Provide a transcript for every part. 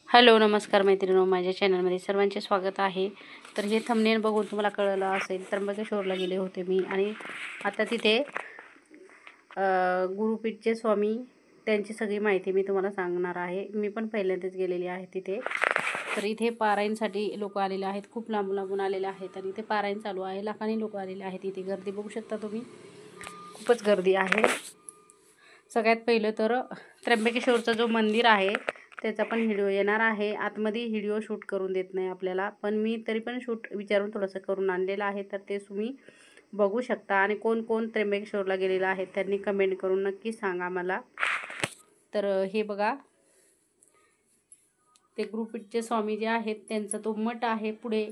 Hello नमस्कार मैत्रिणींनो, माझ्या चॅनलमध्ये सर्वांचे स्वागत आहे। तर हे थंबनेल बघून तुम्हाला कळलं असेल, त्र्यंबकेश्वरला गेले होते मी आणि आता तिथे गुरुपीठचे स्वामी त्यांची सगळी माहिती मी तुम्हाला सांगणार आहे। मी पण पहिल्यांदाच गेलेली आहे तिथे। तर इथे पारायणसाठी लोक आलेले आहेत, खूप लांबून लांबून आलेले आहेत आणि इथे पारायण चालू आहे। लाखांनी लोक आलेले आहेत। इथे गर्दी बघू शकता तुम्ही, खूपच गर्दी आहे। सगळ्यात पहिलं तर त्र्यंबकेश्वरचं जो मंदिर आहे त्याचा पण व्हिडिओ येणार आहे। आतमध्ये व्हिडिओ शूट करून देत नाही आपल्याला, पण मी तरी पण शूट विचारून थोडंसं करून आणलेलं आहे, तर ते तुम्ही बघू शकता। आणि कोण कोण त्र्यंबकेश्वरला गेलेला आहे त्यांनी कमेंट करून नक्की सांगा मला। तर हे बघा, ते गुरुपीठचे स्वामी जे आहेत त्यांचा तो मठ आहे पुढे,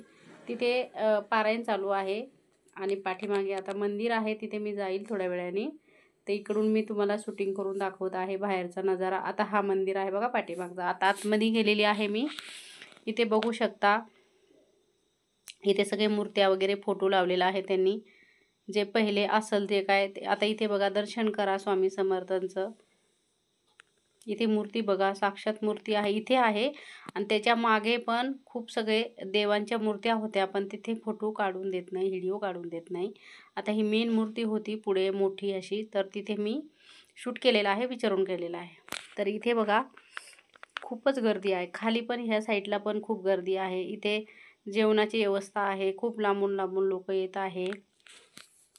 तिथे पारायण चालू आहे आणि पाठीमागे आता मंदिर आहे, तिथे मी जाईल थोड्या वेळाने। तर इकडून मी तुम्हाला शूटिंग करून दाखवत आहे बाहेरचा नजारा। आता हा मंदिर आहे बघा पाठीमागचा। आता आतमध्ये गेलेली आहे मी। इथे बघू शकता, इथे सगळे मूर्त्या वगैरे फोटो लावलेला आहे त्यांनी, जे पहिले असेल ते काय ते। आता इथे बघा, दर्शन करा स्वामी समर्थांचं। इथे मूर्ती बघा, साक्षात मूर्ती आहे इथे आहे आणि त्याच्या मागे पण खूप सगळे देवांच्या मूर्त्या होत्या, पण तिथे फोटो काढून देत नाही, व्हिडिओ काढून देत नाही। आता ही मेन मूर्ती होती पुढे मोठी अशी, तर तिथे मी शूट केलेला आहे, विचारून केलेला आहे। तर इथे बघा खूपच गर्दी आहे, खाली पण ह्या साईडला पण खूप गर्दी आहे। इथे जेवणाची व्यवस्था आहे, खूप लांबून लांबून लोक येत आहे।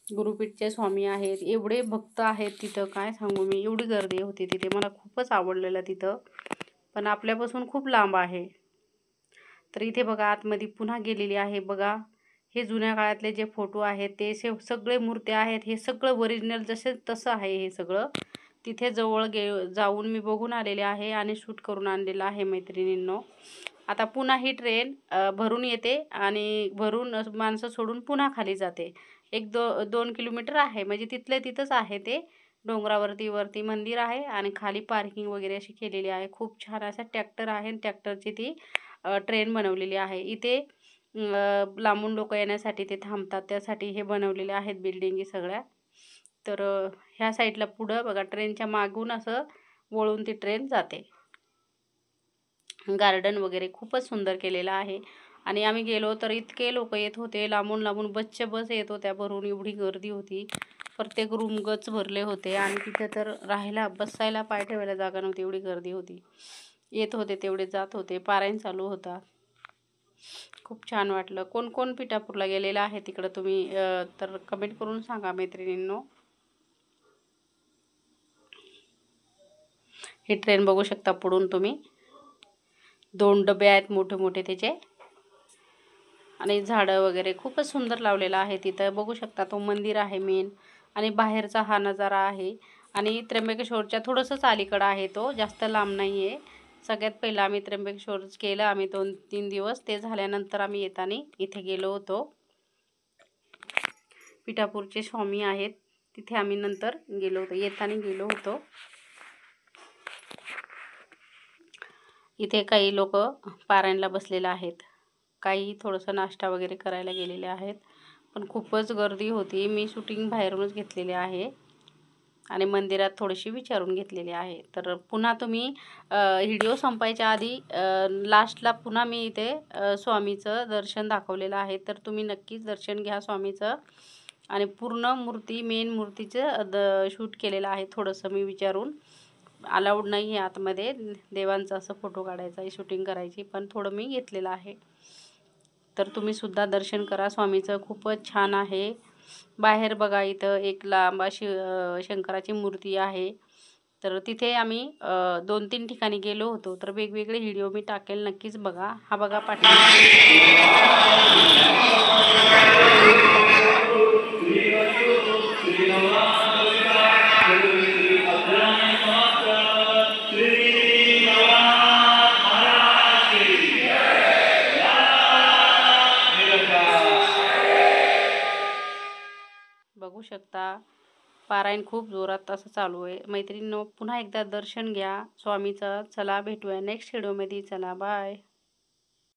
गुरुपीठचे स्वामी आहेत, एवढे भक्त आहेत तिथं काय सांगू मी, एवढी गर्दी होती तिथे। मला खूपच आवडलेलं तिथं, पण आपल्यापासून खूप लांब आहे। तर इथे बघा आतमध्ये पुन्हा गेलेली आहे बघा। हे जुन्या काळातले जे फोटो आहेत ते सगळे मूर्त्या आहेत, हे सगळं ओरिजिनल जसे तसं आहे हे सगळं। तिथे जवळ जाऊन मी बघून आलेले आहे आणि शूट करून आणलेलं आहे मैत्रिणींनो। आता पुन्हा ही ट्रेन भरून येते आणि भरून माणसं सोडून पुन्हा खाली जाते। 1-2 किलोमीटर आहे, म्हणजे तिथल्या तिथंच आहे ते। डोंगरावरती मंदिर आहे आणि खाली पार्किंग वगैरे अशी केलेली आहे। खूप छान असा ट्रॅक्टर आहे, ट्रॅक्टरची ती ट्रेन बनवलेली आहे। इथे लांबून लोक येण्यासाठी ते थांबतात, त्यासाठी हे बनवलेले आहेत बिल्डिंगी सगळ्या। तर ह्या साईडला पुढं बघा, ट्रेनच्या मागून असं वळून ती ट्रेन जाते। गार्डन वगैरे खूपच सुंदर केलेलं आहे। आणि आम्ही गेलो तर इतके लोक येत होते, लांबून लांबून बसच्या बस येत होत्या भरून, एवढी गर्दी होती। प्रत्येक रूम गच भरले होते आणि तिथे तर राहायला बसायला पाय ठेवायला जागा नव्हती, एवढी गर्दी होती। येत होते तेवढे जात होते, पारायण चालू होता। खूप छान वाटलं। कोण कोण पिठापूरला गेलेला आहे तिकडं तुम्ही तर कमेंट करून सांगा मैत्रिणींनो। ही ट्रेन बघू शकता पुढून तुम्ही, 2 डबे आहेत मोठे मोठे त्याचे, आणि झाडं वगैरे खूपच सुंदर लावलेलं आहे तिथं। बघू शकता तो मंदिर आहे मेन, आणि बाहेरचा हा नजारा आहे। आणि त्र्यंबकेश्वरच्या थोडंसंच अलीकडं आहे तो, जास्त लांब नाही आहे। सगळ्यात पहिलं आम्ही त्र्यंबकेश्वर केलं, आम्ही 2-3 दिवस, ते झाल्यानंतर आम्ही येताना इथे गेलो होतो। पिठापूरचे स्वामी आहेत तिथे आम्ही नंतर गेलो होतो, येताना गेलो होतो। इथे काही लोक पारायणला बसलेले आहेत, काही थोडंसं नाश्ता वगैरे करायला गेलेले आहेत, पण खूपच गर्दी होती। मी शूटिंग बाहेरूनच घेतलेले आहे आणि मंदिरात थोडीशी विचारून घेतलेली आहे। तर पुन्हा तुम्ही व्हिडिओ संपायच्या आधी लास्टला पुन्हा मी इथे स्वामीचं दर्शन दाखवलेलं आहे, तर तुम्ही नक्कीच दर्शन घ्या स्वामीचं। आणि पूर्ण मूर्ती, मेन मूर्तीचं शूट केलेलं आहे। थोडंसं मी विचारून, अलाउड नाही आहे आतमध्ये देवांचा असं फोटो काढायचा आहे, शूटिंग करायची, पण थोडं मी घेतलेलं आहे। तर तुम्ही सुद्धा दर्शन करा स्वामीचं, खूपच छान आहे। बाहेर बघा इथं एक लांब अशी शंकराची मूर्ती आहे। तर तिथे आम्ही 2-3 ठिकाणी गेलो होतो, तर वेगवेगळे व्हिडिओ मी टाकेल, नक्कीच बघा। हा बघा बघू शकता पारायण खूप जोरात असं चालू आहे। मैत्रिणींनो, पुन्हा एकदा दर्शन घ्या स्वामीचं। चला भेटूया नेक्स्ट व्हिडिओमध्ये, चला बाय।